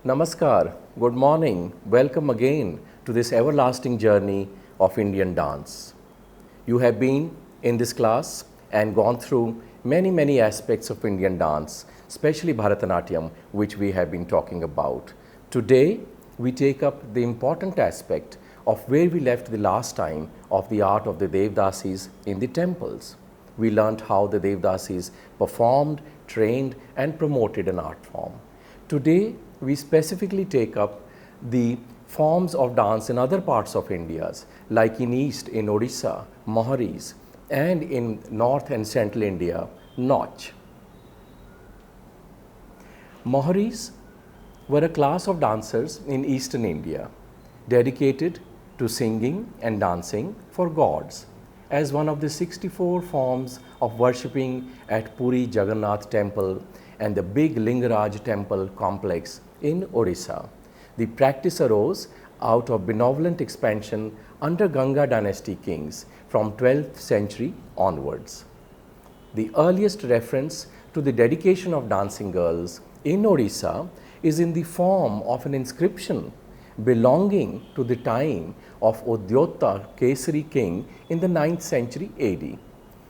Namaskar, good morning, welcome again to this everlasting journey of Indian dance. You have been in this class and gone through many aspects of Indian dance, especially Bharatanatyam, which we have been talking about. Today, we take up the important aspect of where we left the last time of the art of the Devadasis in the temples. We learnt how the Devadasis performed, trained and promoted an art form. Today, we specifically take up the forms of dance in other parts of India, like in East, in Odisha, Mahari-s, and in North and Central India, Nautch. Mahari-s were a class of dancers in Eastern India, dedicated to singing and dancing for gods, as one of the 64 forms of worshipping at Puri Jagannath temple and the big Lingaraj temple complex in Odisha. The practice arose out of benevolent expansion under Ganga dynasty kings from 12th century onwards. The earliest reference to the dedication of dancing girls in Odisha is in the form of an inscription belonging to the time of Udyota Kesari king in the 9th century AD.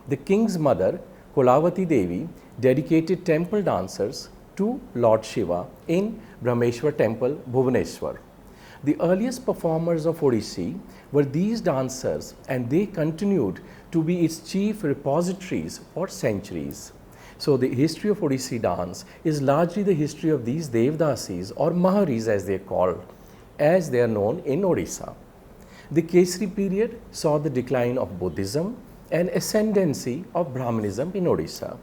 The king's mother, Kulavati Devi, dedicated temple dancers to Lord Shiva in Brahmeshwar temple, Bhubaneswar. The earliest performers of Odissi were these dancers, and they continued to be its chief repositories for centuries. So the history of Odissi dance is largely the history of these Devadasis or Mahari-s as they are called, as they are known in Odisha. The Kesari period saw the decline of Buddhism and ascendancy of Brahmanism in Odisha.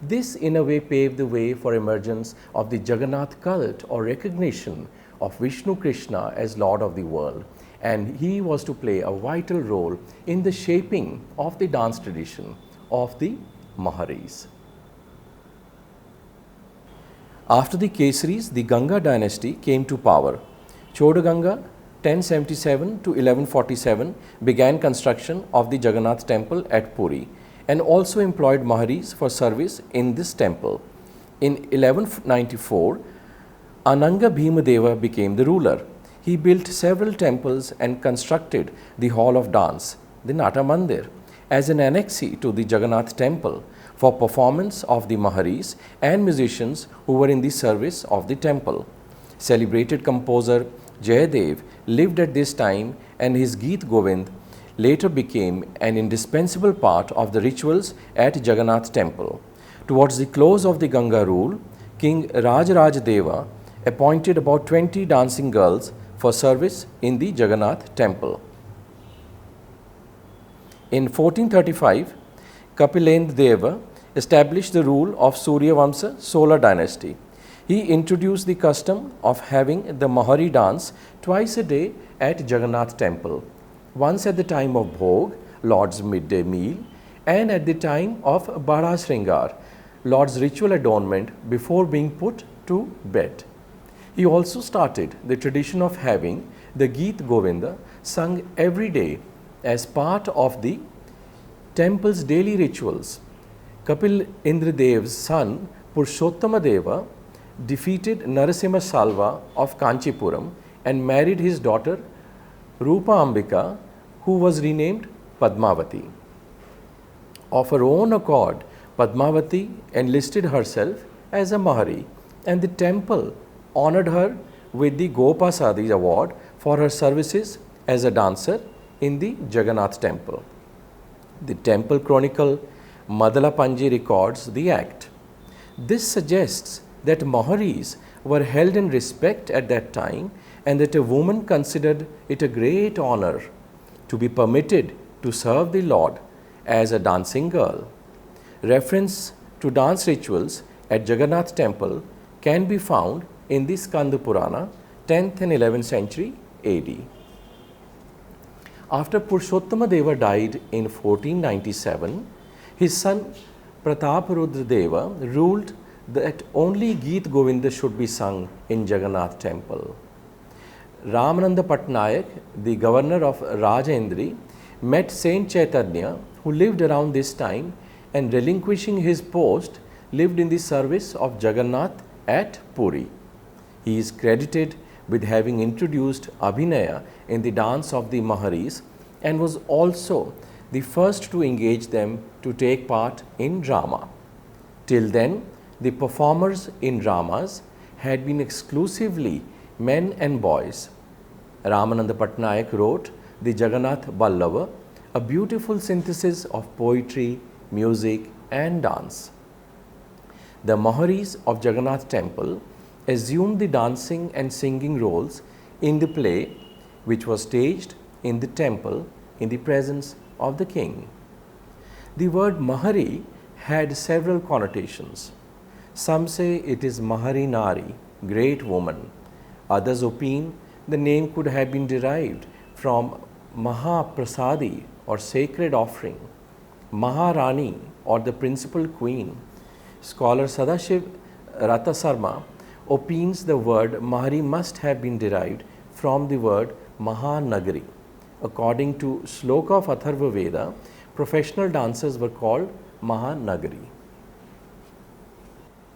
This in a way paved the way for emergence of the Jagannath cult or recognition of Vishnu Krishna as Lord of the world, and he was to play a vital role in the shaping of the dance tradition of the Mahari-s. After the Kesaris, the Ganga dynasty came to power. Chodaganga 1077 to 1147 began construction of the Jagannath temple at Puri and also employed Mahari-s for service in this temple. In 1194, Ananga Bhimadeva became the ruler. He built several temples and constructed the Hall of Dance, the Nata Mandir, as an annexee to the Jagannath temple for performance of the Mahari-s and musicians who were in the service of the temple. Celebrated composer Jayadev lived at this time, and his Geet Govind later became an indispensable part of the rituals at Jagannath temple. Towards the close of the Ganga rule, King Rajaraj Deva appointed about 20 dancing girls for service in the Jagannath temple. In 1435, Kapilendra Deva established the rule of Surya Vamsa solar dynasty. He introduced the custom of having the Mahari dance twice a day at Jagannath temple, once at the time of Bhog, Lord's midday meal, and at the time of Bara Shringar, Lord's ritual adornment before being put to bed. He also started the tradition of having the Geet Govinda sung every day as part of the temple's daily rituals. Kapil Indradev's son Purushottama Deva defeated Narasimha Salva of Kanchipuram and married his daughter Rupa Ambika, who was renamed Padmavati. Of her own accord, Padmavati enlisted herself as a Mahari, and the temple honored her with the Gopasadi award for her services as a dancer in the Jagannath temple. The temple chronicle Madala Panji records the act. This suggests that Mahari-s were held in respect at that time, and that a woman considered it a great honor to be permitted to serve the Lord as a dancing girl. Reference to dance rituals at Jagannath temple can be found in the Skanda Purana, 10th and 11th century AD. After Purushottama Deva died in 1497, his son Prataparudra Deva ruled that only Geet Govinda should be sung in Jagannath temple. Ramananda Patnaik, the governor of Rajendri, met Saint Chaitanya, who lived around this time, and relinquishing his post, lived in the service of Jagannath at Puri. He is credited with having introduced Abhinaya in the dance of the Mahari-s and was also the first to engage them to take part in drama. Till then, the performers in dramas had been exclusively men and boys. Ramananda Patnaik wrote the Jagannath Ballava, a beautiful synthesis of poetry, music and dance. The Mahari-s of Jagannath temple assumed the dancing and singing roles in the play, which was staged in the temple in the presence of the king. The word Mahari had several connotations. Some say it is Mahari Nari, great woman. Others opine the name could have been derived from Mahaprasadi or sacred offering, Maharani or the principal queen. Scholar Sadashiv Rattasarma opines the word Mahari must have been derived from the word Mahanagari. According to Sloka of Atharva Veda, professional dancers were called Mahanagari.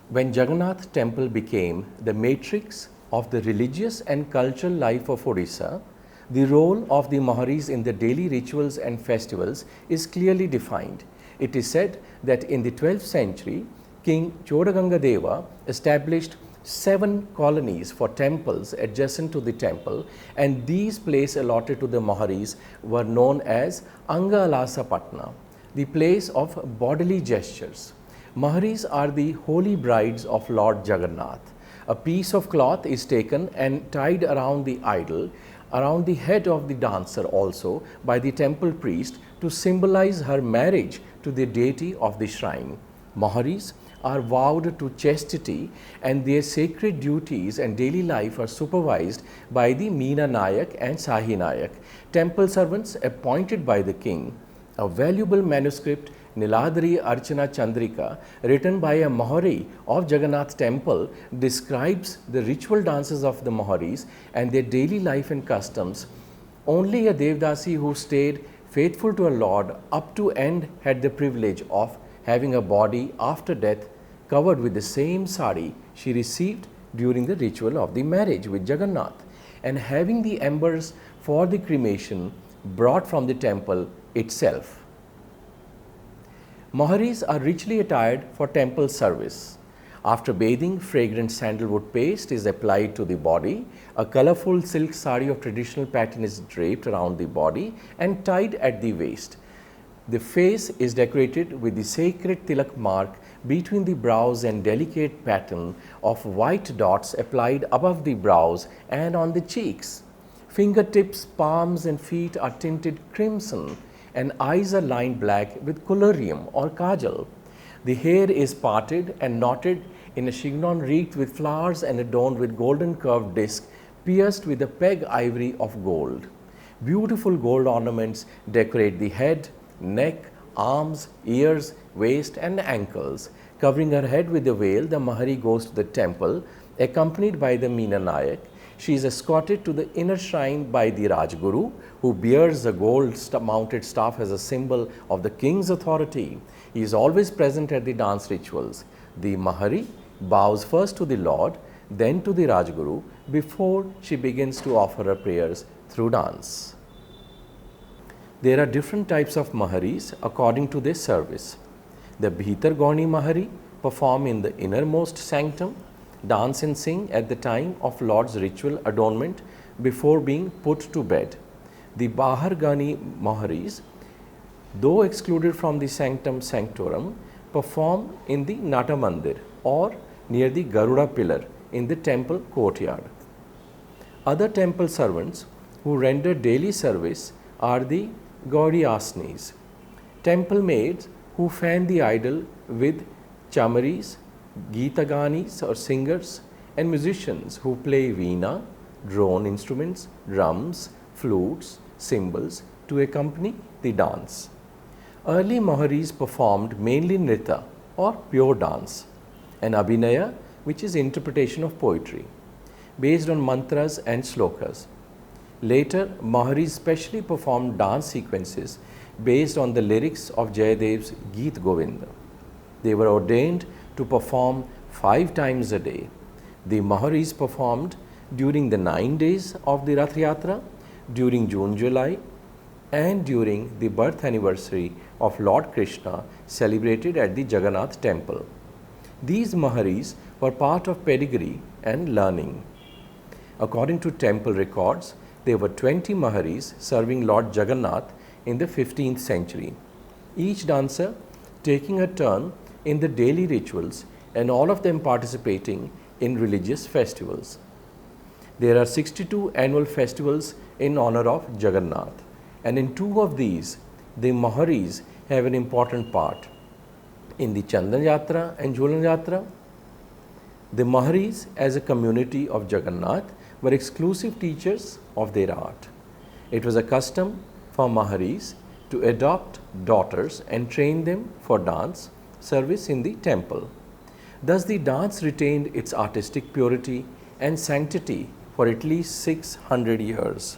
When Jagannath temple became the matrix of the religious and cultural life of Odisha, the role of the Mahari-s in the daily rituals and festivals is clearly defined. It is said that in the 12th century, King Chodagangadeva established 7 colonies for temples adjacent to the temple, and these places allotted to the Mahari-s were known as Anga Alasa Patna, the place of bodily gestures. Mahari-s are the holy brides of Lord Jagannath. A piece of cloth is taken and tied around the idol, around the head of the dancer also, by the temple priest to symbolize her marriage to the deity of the shrine. Mahari-s are vowed to chastity, and their sacred duties and daily life are supervised by the Meena Nayak and Sahi Nayak, temple servants appointed by the king. A valuable manuscript, Niladri Archana Chandrika, written by a Mahari of Jagannath temple, describes the ritual dances of the Mahari-s and their daily life and customs. Only a Devdasi who stayed faithful to a lord up to end had the privilege of having a body after death covered with the same sari she received during the ritual of the marriage with Jagannath, and having the embers for the cremation brought from the temple itself. Mahari-s are richly attired for temple service. After bathing, fragrant sandalwood paste is applied to the body. A colorful silk sari of traditional pattern is draped around the body and tied at the waist. The face is decorated with the sacred tilak mark between the brows and delicate pattern of white dots applied above the brows and on the cheeks. Fingertips, palms and feet are tinted crimson, and eyes are lined black with collyrium or kajal. The hair is parted and knotted in a chignon wreathed with flowers and adorned with golden curved disc pierced with a peg ivory of gold. Beautiful gold ornaments decorate the head, neck, arms, ears, waist and ankles. Covering her head with a veil, the Mahari goes to the temple accompanied by the Meena Nayak. She is escorted to the inner shrine by the Rajguru, who bears a gold mounted staff as a symbol of the king's authority. He is always present at the dance rituals. The Mahari bows first to the Lord, then to the Rajguru, before she begins to offer her prayers through dance. There are different types of Mahari-s according to their service. The Bhitar Gauni Mahari perform in the innermost sanctum, dance and sing at the time of Lord's ritual adornment before being put to bed. The Bahar Gani Mahari-s, though excluded from the sanctum sanctorum, perform in the Nata Mandir or near the Garuda pillar in the temple courtyard. Other temple servants who render daily service are the Gaudiyasnis, temple maids who fan the idol with chamaris, Geetaganis or singers, and musicians who play veena, drone instruments, drums, flutes, cymbals to accompany the dance. Early Mahari-s performed mainly Nritta or pure dance, and Abhinaya, which is interpretation of poetry, based on mantras and slokas. Later, Mahari-s specially performed dance sequences based on the lyrics of Jayadev's Geet Govinda. They were ordained to perform 5 times a day. The Mahari-s performed during the 9 days of the Rath Yatra, during June-July, and during the birth anniversary of Lord Krishna celebrated at the Jagannath temple. These Mahari-s were part of pedigree and learning. According to temple records, there were 20 Mahari-s serving Lord Jagannath in the 15th century, each dancer taking a turn in the daily rituals and all of them participating in religious festivals. There are 62 annual festivals in honor of Jagannath, and in 2 of these, the Mahari-s have an important part. In the Chandan Yatra and Jhulan Yatra, the Mahari-s as a community of Jagannath were exclusive teachers of their art. It was a custom for Mahari-s to adopt daughters and train them for dance service in the temple. Thus, the dance retained its artistic purity and sanctity for at least 600 years.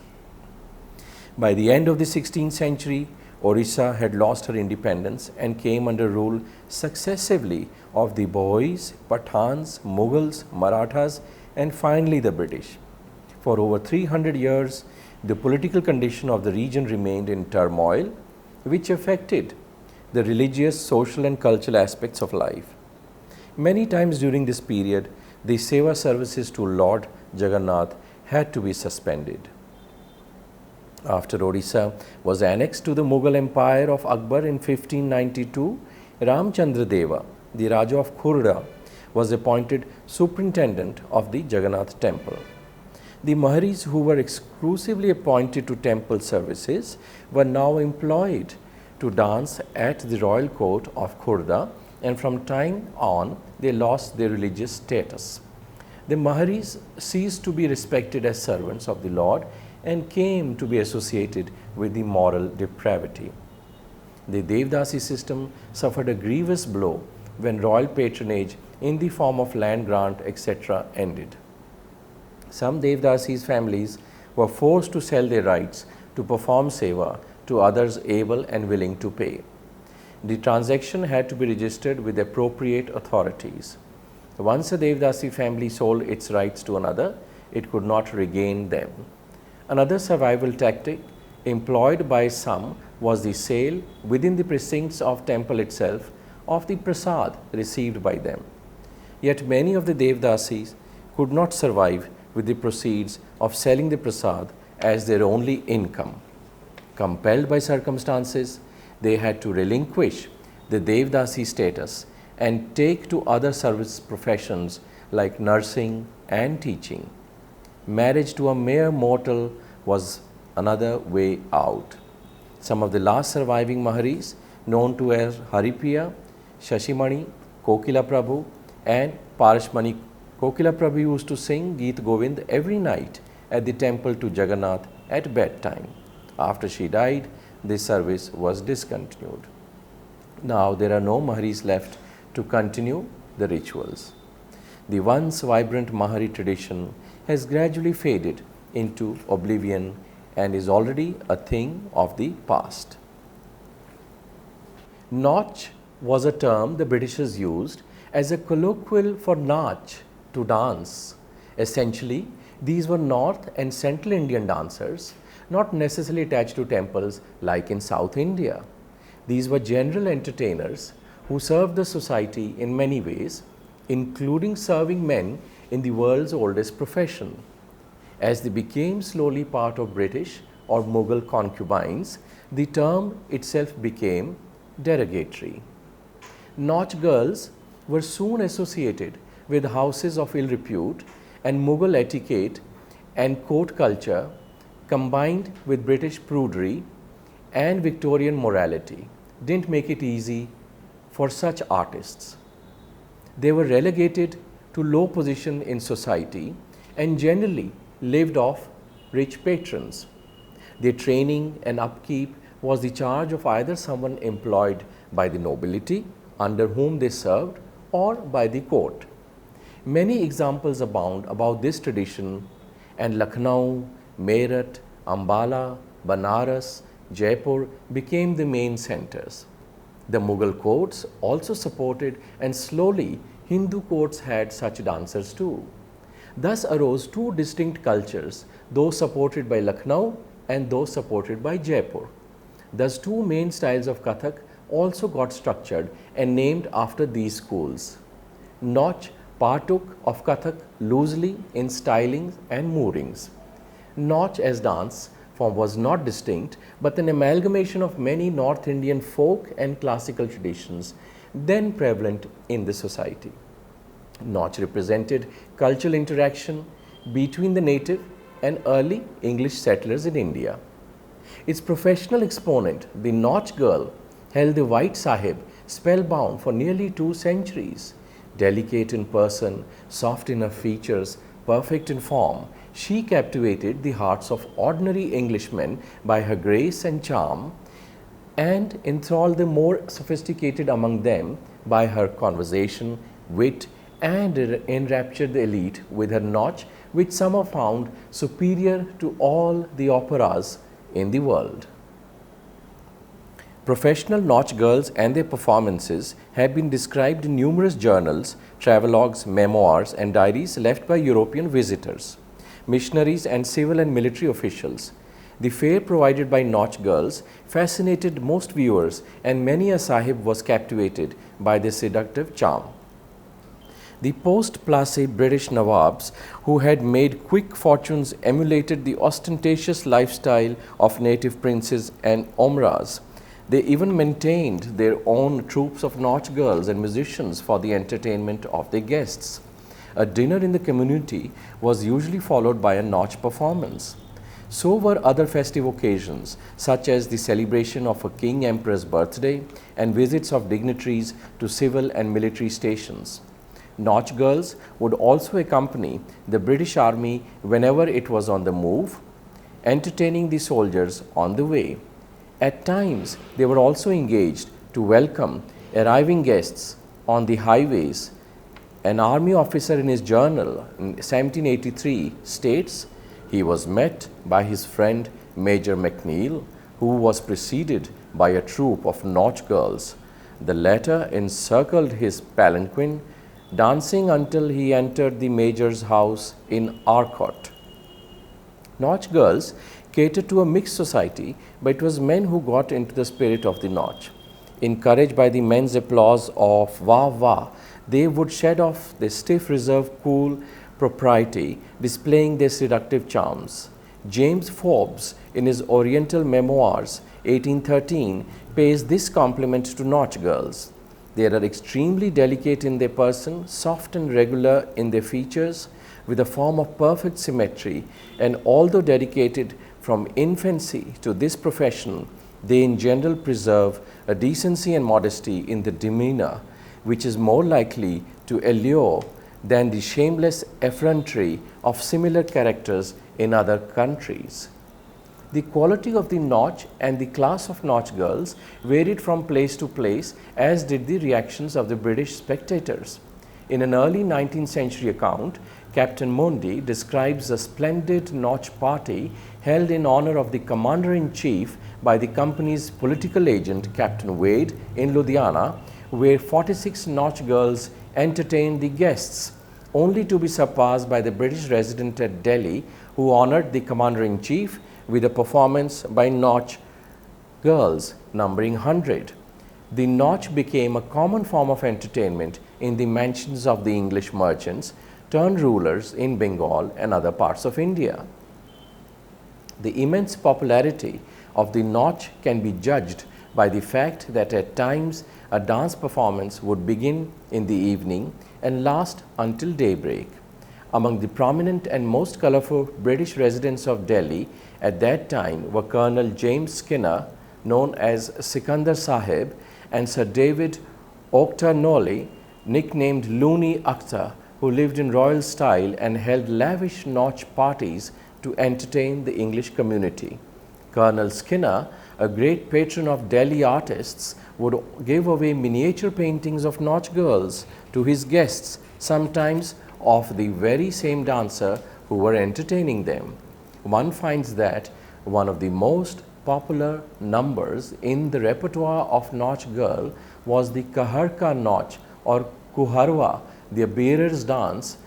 By the end of the 16th century, Orissa had lost her independence and came under rule successively of the Bois, Pathans, Mughals, Marathas, and finally the British. For over 300 years, the political condition of the region remained in turmoil, which affected the religious, social, and cultural aspects of life. Many times during this period, the seva services to Lord Jagannath had to be suspended. After Odisha was annexed to the Mughal Empire of Akbar in 1592, Ramchandra Deva, the Raja of Khurda, was appointed superintendent of the Jagannath temple. The Mahari-s, who were exclusively appointed to temple services, were now employed to dance at the royal court of Khurda, and from time on they lost their religious status. The Mahari-s ceased to be respected as servants of the Lord and came to be associated with the moral depravity. The Devadasi system suffered a grievous blow when royal patronage in the form of land grant, etc. ended. Some Devadasis families were forced to sell their rights to perform seva to others able and willing to pay. The transaction had to be registered with appropriate authorities. Once a Devadasi family sold its rights to another, it could not regain them. Another survival tactic employed by some was the sale within the precincts of temple itself of the prasad received by them. Yet many of the Devadasis could not survive with the proceeds of selling the prasad as their only income. Compelled by circumstances, they had to relinquish the Devadasi status and take to other service professions like nursing and teaching. Marriage to a mere mortal was another way out. Some of the last surviving Mahari-s, known to as Haripriya, Shashimani, Kokila Prabha, and Parashmani. Kokila Prabha used to sing Geet Govind every night at the temple to Jagannath at bedtime. After she died, this service was discontinued. Now there are no Mahari-s left to continue the rituals. The once vibrant Mahari tradition has gradually faded into oblivion and is already a thing of the past. Nautch was a term the Britishers used as a colloquial for Nautch, to dance. Essentially, these were North and Central Indian dancers, not necessarily attached to temples like in South India. These were general entertainers who served the society in many ways, including serving men in the world's oldest profession. As they became slowly part of British or Mughal concubines, the term itself became derogatory. Nautch girls were soon associated with houses of ill repute, and Mughal etiquette and court culture combined with British prudery and Victorian morality didn't make it easy for such artists. They were relegated to low position in society and generally lived off rich patrons. Their training and upkeep was the charge of either someone employed by the nobility under whom they served or by the court. Many examples abound about this tradition, and Lucknow, Meerut, Ambala, Banaras, Jaipur became the main centers. The Mughal courts also supported, and slowly Hindu courts had such dancers too. Thus arose two distinct cultures, those supported by Lucknow and those supported by Jaipur. Thus, two main styles of Kathak also got structured and named after these schools. Nautch partook of Kathak loosely in stylings and moorings. Nautch as dance form was not distinct but an amalgamation of many North Indian folk and classical traditions then prevalent in the society. Nautch represented cultural interaction between the native and early English settlers in India. Its professional exponent, the Nautch girl, held the White Sahib spellbound for nearly 2 centuries. Delicate in person, soft in her features, perfect in form, she captivated the hearts of ordinary Englishmen by her grace and charm and enthralled the more sophisticated among them by her conversation, wit, and enraptured the elite with her Nautch, which some have found superior to all the operas in the world. Professional Nautch girls and their performances have been described in numerous journals, travelogues, memoirs, and diaries left by European visitors, missionaries, and civil and military officials. The fare provided by Nautch girls fascinated most viewers, and many a Sahib was captivated by their seductive charm. The post-Plassey British Nawabs who had made quick fortunes emulated the ostentatious lifestyle of native princes and omras. They even maintained their own troops of Nautch girls and musicians for the entertainment of their guests. A dinner in the community was usually followed by a Nautch performance. So were other festive occasions, such as the celebration of a king emperor's birthday and visits of dignitaries to civil and military stations. Nautch girls would also accompany the British Army whenever it was on the move, entertaining the soldiers on the way. At times, they were also engaged to welcome arriving guests on the highways. An army officer in his journal in 1783 states he was met by his friend Major McNeill, who was preceded by a troop of Nautch girls. The latter encircled his palanquin, dancing until he entered the Major's house in Arcot. Nautch girls catered to a mixed society, but it was men who got into the spirit of the Nautch. Encouraged by the men's applause of wah wah, they would shed off their stiff, reserved, cool propriety, displaying their seductive charms. James Forbes, in his Oriental Memoirs, 1813, pays this compliment to Nautch girls. They are extremely delicate in their person, soft and regular in their features, with a form of perfect symmetry, and although dedicated from infancy to this profession, they in general preserve a decency and modesty in the demeanor, which is more likely to allure than the shameless effrontery of similar characters in other countries. The quality of the Nautch and the class of Nautch girls varied from place to place, as did the reactions of the British spectators. In an early 19th century account, Captain Mundy describes a splendid Nautch party held in honor of the Commander-in-Chief by the company's political agent, Captain Wade, in Ludhiana, where 46 Nautch girls entertained the guests, only to be surpassed by the British resident at Delhi, who honored the Commander-in-Chief with a performance by Nautch girls numbering 100. The Nautch became a common form of entertainment in the mansions of the English merchants turned rulers in Bengal and other parts of India. The immense popularity of the Nautch can be judged by the fact that at times a dance performance would begin in the evening and last until daybreak. Among the prominent and most colorful British residents of Delhi at that time were Colonel James Skinner, known as Sikandar Sahib, and Sir David Ochterlony, nicknamed Loony Akhtar, who lived in royal style and held lavish Nautch parties to entertain the English community. Colonel Skinner, a great patron of Delhi artists, would give away miniature paintings of Nautch girls to his guests, sometimes of the very same dancer who were entertaining them. One finds that one of the most popular numbers in the repertoire of Nautch girl was the Kahar Ka Nautch or Kuharwa, the bearer's dance,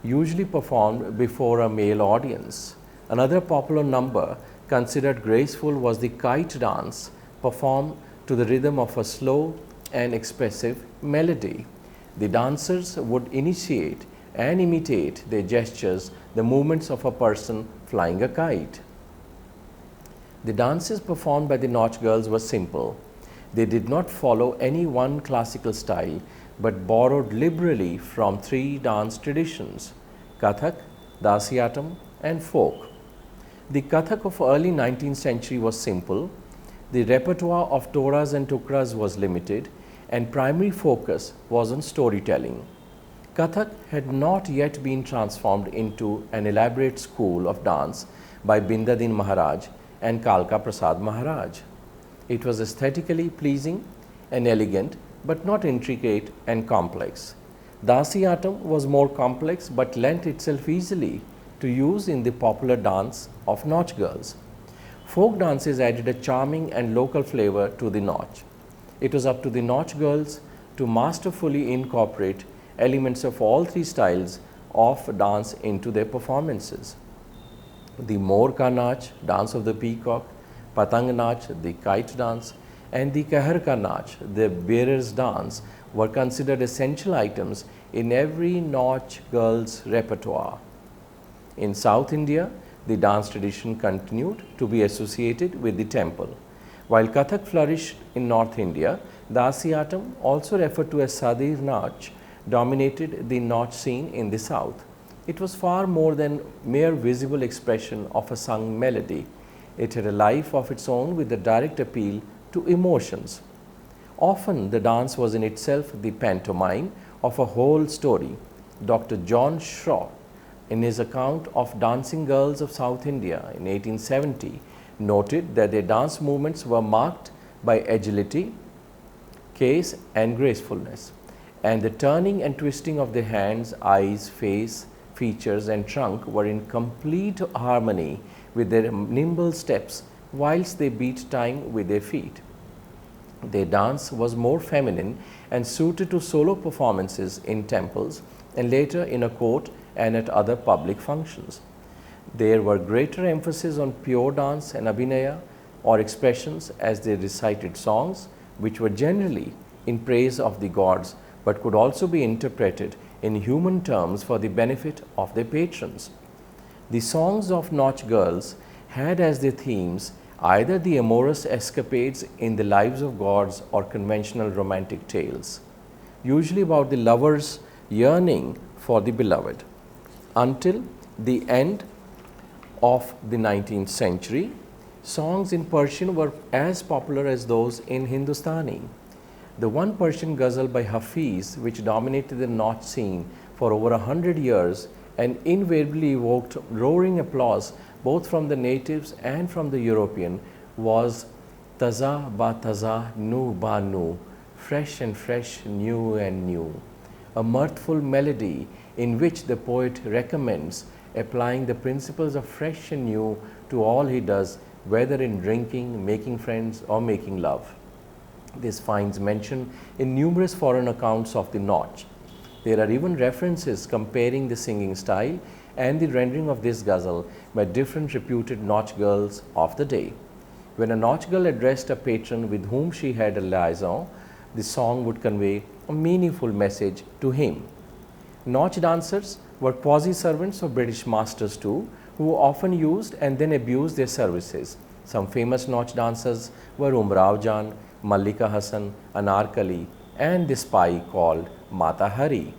usually performed before a male audience. Another popular number considered graceful was the kite dance, performed to the rhythm of a slow and expressive melody. The dancers would initiate and imitate their gestures, the movements of a person flying a kite. The dances performed by the Nautch girls were simple. They did not follow any one classical style, but borrowed liberally from three dance traditions: Kathak, Dasyatam, and folk. The Kathak of early 19th century was simple. The repertoire of toras and tukras was limited, and primary focus was on storytelling. Kathak had not yet been transformed into an elaborate school of dance by Bindadin Maharaj and Kalka Prasad Maharaj. It was aesthetically pleasing and elegant, but not intricate and complex. Dasyatam was more complex but lent itself easily to use in the popular dance of Nautch girls. Folk dances added a charming and local flavor to the Nautch. It was up to the Nautch girls to masterfully incorporate elements of all three styles of dance into their performances. The Mor Ka Naach, dance of the peacock, Patang Naach, the kite dance, and the Kahar Ka Naach, the bearer's dance, were considered essential items in every Nautch girl's repertoire. In South India, the dance tradition continued to be associated with the temple. While Kathak flourished in North India, Dasyatam, also referred to as Sadir Naach, dominated the Nautch scene in the South. It was far more than mere visible expression of a sung melody. It had a life of its own with a direct appeal to emotions. Often the dance was in itself the pantomime of a whole story. Dr. John Shaw, in his account of Dancing Girls of South India in 1870, noted that their dance movements were marked by agility, grace, and gracefulness, and the turning and twisting of their hands, eyes, face, features, and trunk were in complete harmony with their nimble steps whilst they beat time with their feet. Their dance was more feminine and suited to solo performances in temples and later in a court and at other public functions. There were greater emphasis on pure dance and abhinaya or expressions as they recited songs, which were generally in praise of the gods but could also be interpreted in human terms for the benefit of their patrons. The songs of Nautch girls had as their themes either the amorous escapades in the lives of gods or conventional romantic tales, usually about the lover's yearning for the beloved. Until the end of the 19th century, songs in Persian were as popular as those in Hindustani. The one Persian ghazal by Hafiz, which dominated the Nautch scene for over 100 years and invariably evoked roaring applause both from the natives and from the European, was Taza ba taza, nu ba nu, fresh and fresh, new and new, a mirthful melody in which the poet recommends applying the principles of fresh and new to all he does, whether in drinking, making friends, or making love. This finds mention in numerous foreign accounts of the Nautch. There are even references comparing the singing style and the rendering of this ghazal by different reputed Nautch girls of the day. When a Nautch girl addressed a patron with whom she had a liaison, the song would convey a meaningful message to him. Nautch dancers were quasi-servants of British masters too, who often used and then abused their services. Some famous Nautch dancers were Umrao Jan, Mallika Hassan, Anarkali, and the spy called Mata Hari.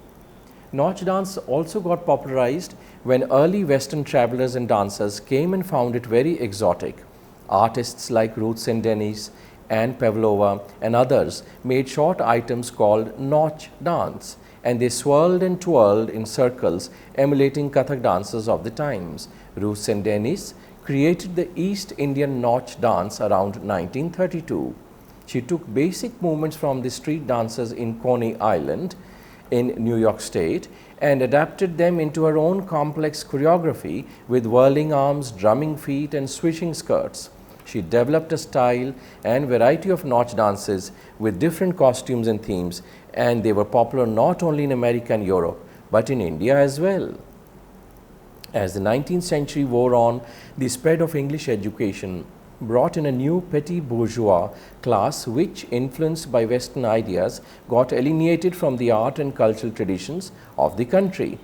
Nautch dance also got popularized when early Western travelers and dancers came and found it very exotic. Artists like Ruth St. Denis, Anne Pavlova, and others made short items called Nautch dance, and they swirled and twirled in circles emulating Kathak dances of the times. Ruth St. Denis created the East Indian Nautch dance around 1932. She took basic movements from the street dancers in Coney Island in New York State and adapted them into her own complex choreography with whirling arms, drumming feet, and swishing skirts. She developed a style and variety of Nautch dances with different costumes and themes, and they were popular not only in America and Europe, but in India as well. As the 19th century wore on, the spread of English education brought in a new petit bourgeois class which, influenced by Western ideas, got alienated from the art and cultural traditions of the country.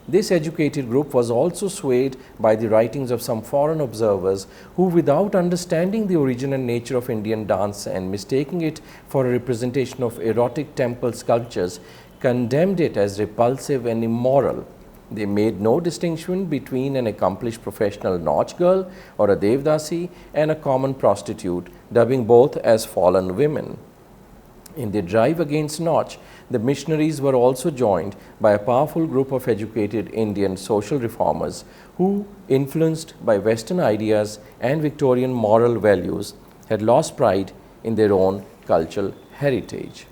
This educated group was also swayed by the writings of some foreign observers who, without understanding the origin and nature of Indian dance and mistaking it for a representation of erotic temple sculptures, condemned it as repulsive and immoral. They made no distinction between an accomplished professional Nautch girl or a Devadasi and a common prostitute, dubbing both as fallen women. In their drive against Nautch, the missionaries were also joined by a powerful group of educated Indian social reformers who, influenced by Western ideas and Victorian moral values, had lost pride in their own cultural heritage.